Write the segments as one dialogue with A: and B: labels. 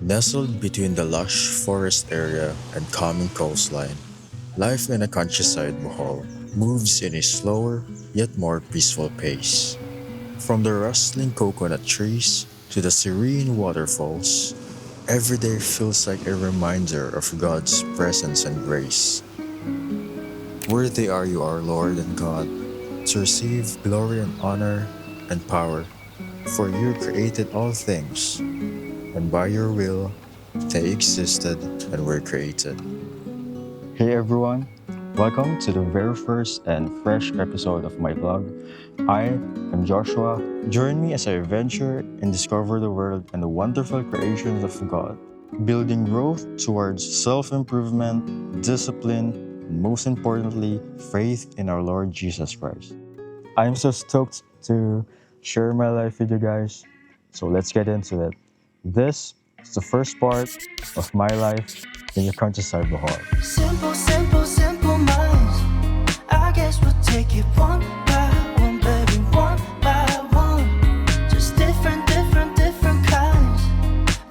A: Nestled between the lush forest area and calming coastline, life in a countryside Bohol moves in a slower yet more peaceful pace. From the rustling coconut trees to the serene waterfalls, every day feels like a reminder of God's presence and grace. Worthy are you, our Lord and God, to receive glory and honor and power, for you created all things, and by your will they existed and were created.
B: Hey everyone, welcome to the very first and fresh episode of my vlog. I am Joshua. Join me as I venture and discover the world and the wonderful creations of God, building growth towards self-improvement, discipline, and most importantly, faith in our Lord Jesus Christ. I'm so stoked to share my life with you guys, so let's get into it. This is the first part of my life in the countryside Bohol.
C: Simple, simple, simple minds. I guess we'll take it one by one, baby, one by one. Just different, different, different kinds.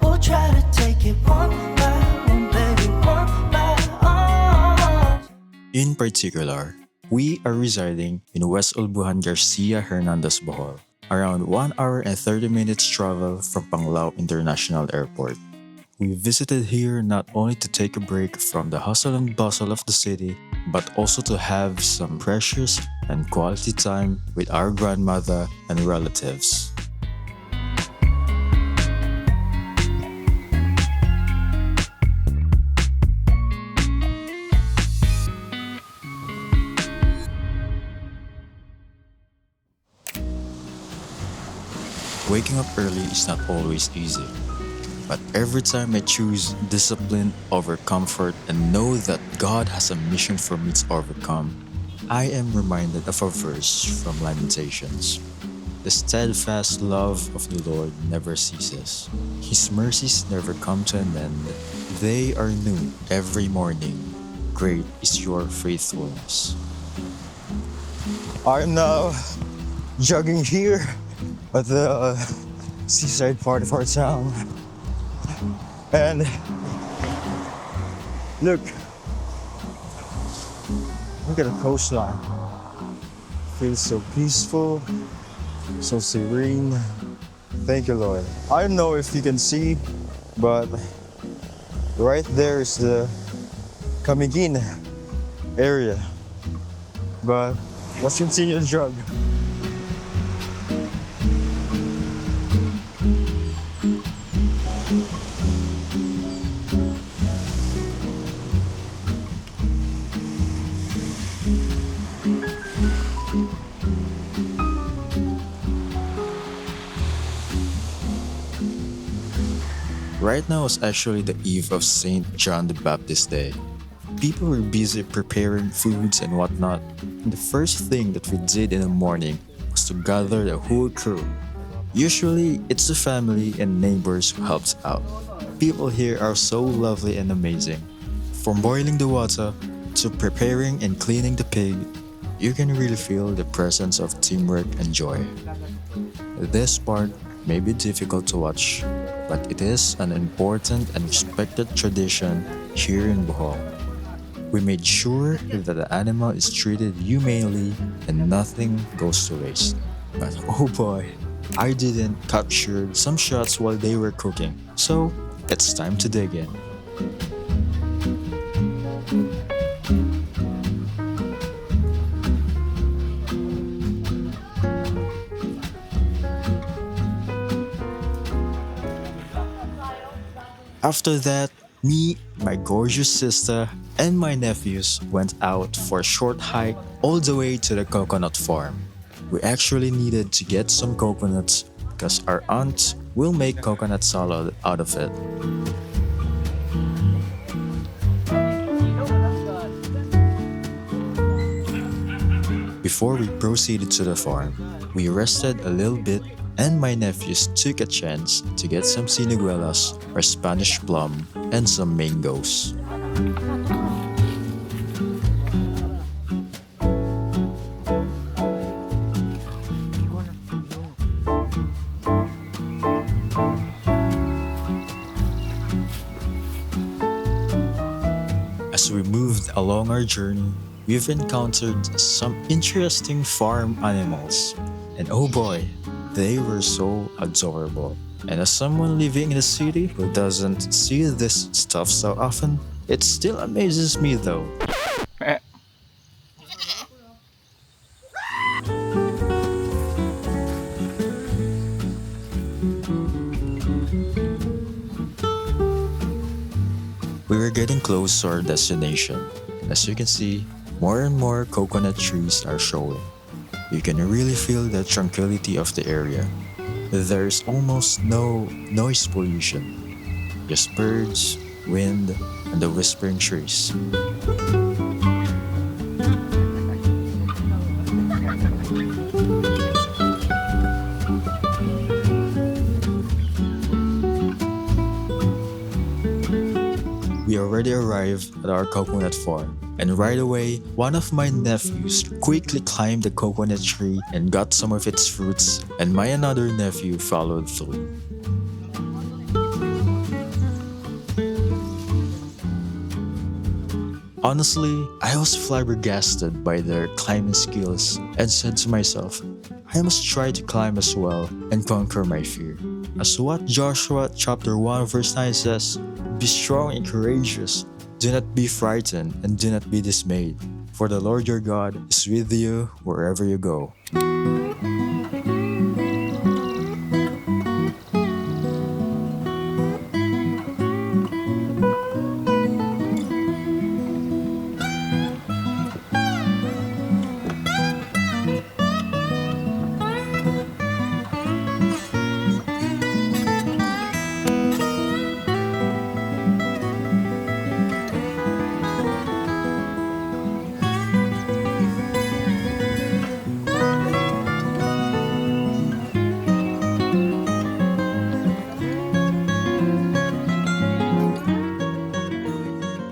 C: We'll try to take it one by one, baby, one by one.
A: In particular, we are residing in West Olbuhan Garcia Hernandez Bohol, around 1 hour and 30 minutes travel from Panglao International Airport. We visited here not only to take a break from the hustle and bustle of the city, but also to have some precious and quality time with our grandmother and relatives. Waking up early is not always easy. But every time I choose discipline over comfort and know that God has a mission for me to overcome, I am reminded of a verse from Lamentations. The steadfast love of the Lord never ceases. His mercies never come to an end. They are new every morning. Great is your faithfulness.
B: I'm now jogging here at the seaside part of our town. And look at the coastline. Feels so peaceful, so serene. Thank you, Lord. I don't know if you can see, but right there is the Camiguin area. But let's continue the jog.
A: Right now is actually the eve of St. John the Baptist Day. People were busy preparing foods and whatnot. And the first thing that we did in the morning was to gather the whole crew. Usually, it's the family and neighbors who helps out. People here are so lovely and amazing. From boiling the water to preparing and cleaning the pig, you can really feel the presence of teamwork and joy. This part may be difficult to watch, but it is an important and respected tradition here in Bohol. We made sure that the animal is treated humanely and nothing goes to waste. But oh boy, I didn't capture some shots while they were cooking, so it's time to dig in. After that, me, my gorgeous sister, and my nephews went out for a short hike all the way to the coconut farm. We actually needed to get some coconuts because our aunt will make coconut salad out of it. Before we proceeded to the farm, we rested a little bit and my nephews took a chance to get some siniguelas or Spanish plum and some mangoes. As we moved along our journey, we've encountered some interesting farm animals. And oh boy, they were so adorable. And as someone living in a city who doesn't see this stuff so often, it still amazes me though. We were getting close to our destination. As you can see, more and more coconut trees are showing. You can really feel the tranquility of the area. There's almost no noise pollution, just birds, wind, and the whispering trees. We already arrived at our coconut farm, and right away, one of my nephews quickly climbed the coconut tree and got some of its fruits, and my another nephew followed through. Honestly, I was flabbergasted by their climbing skills and said to myself, I must try to climb as well and conquer my fear. As what Joshua chapter 1 verse 9 says, be strong and courageous, do not be frightened and do not be dismayed, for the Lord your God is with you wherever you go.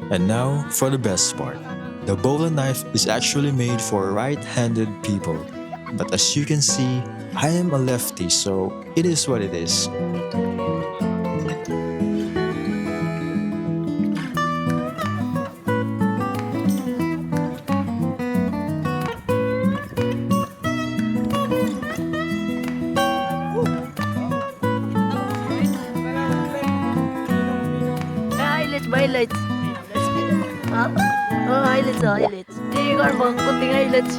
A: And now for the best part. The bowler knife is actually made for right-handed people. But as you can see, I am a lefty, so it is what it is.
D: Highlights. Ha? Oh, highlights. Hindi ko alam bang kunting highlights.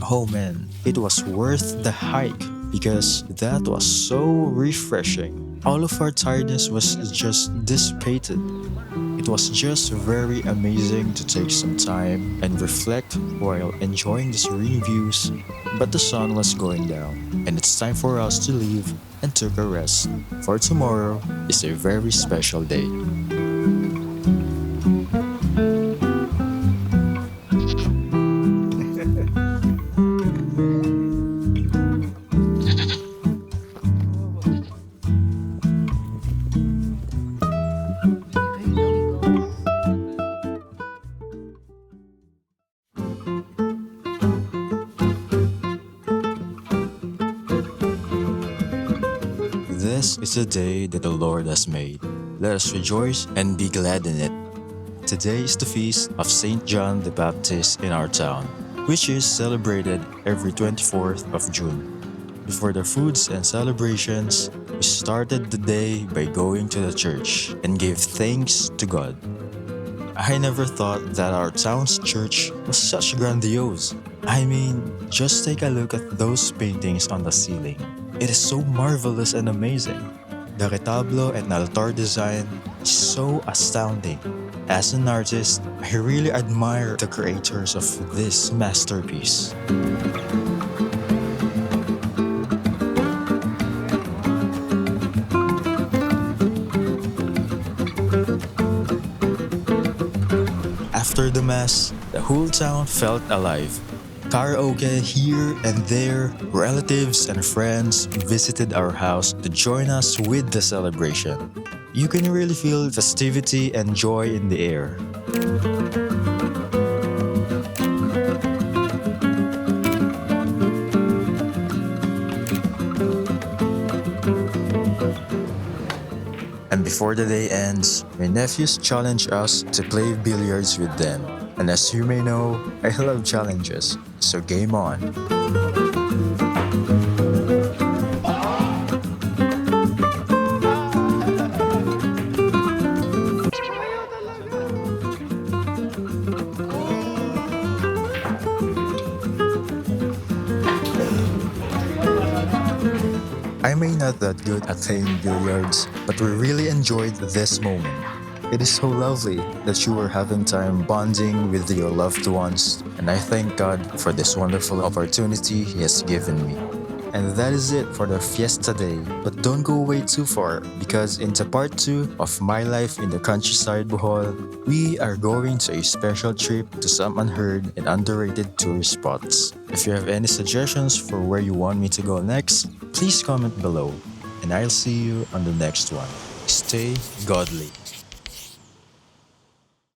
A: Oh man, it was worth the hike because that was so refreshing. All of our tiredness was just dissipated. It was just very amazing to take some time and reflect while enjoying the serene views, but the sun was going down and it's time for us to leave and take a rest, for tomorrow is a very special day. This is the day that the Lord has made. Let us rejoice and be glad in it. Today is the feast of Saint John the Baptist in our town, which is celebrated every 24th of June. Before the foods and celebrations, we started the day by going to the church and gave thanks to God. I never thought that our town's church was such grandiose. I mean, just take a look at those paintings on the ceiling. It is so marvelous and amazing. The retablo and altar design is so astounding. As an artist, I really admire the creators of this masterpiece. After the mass, the whole town felt alive. Karaoke here and there, relatives and friends visited our house to join us with the celebration. You can really feel festivity and joy in the air. before the day ends, my nephews challenge us to play billiards with them. And as you may know, I love challenges, so game on. I may not that good at playing billiards, but we really enjoyed this moment. It is so lovely that you are having time bonding with your loved ones, and I thank God for this wonderful opportunity He has given me. And that is it for the fiesta day. But don't go away too far, because into part 2 of my life in the countryside Bohol, we are going to a special trip to some unheard and underrated tourist spots. If you have any suggestions for where you want me to go next, please comment below, and I'll see you on the next one. Stay godly.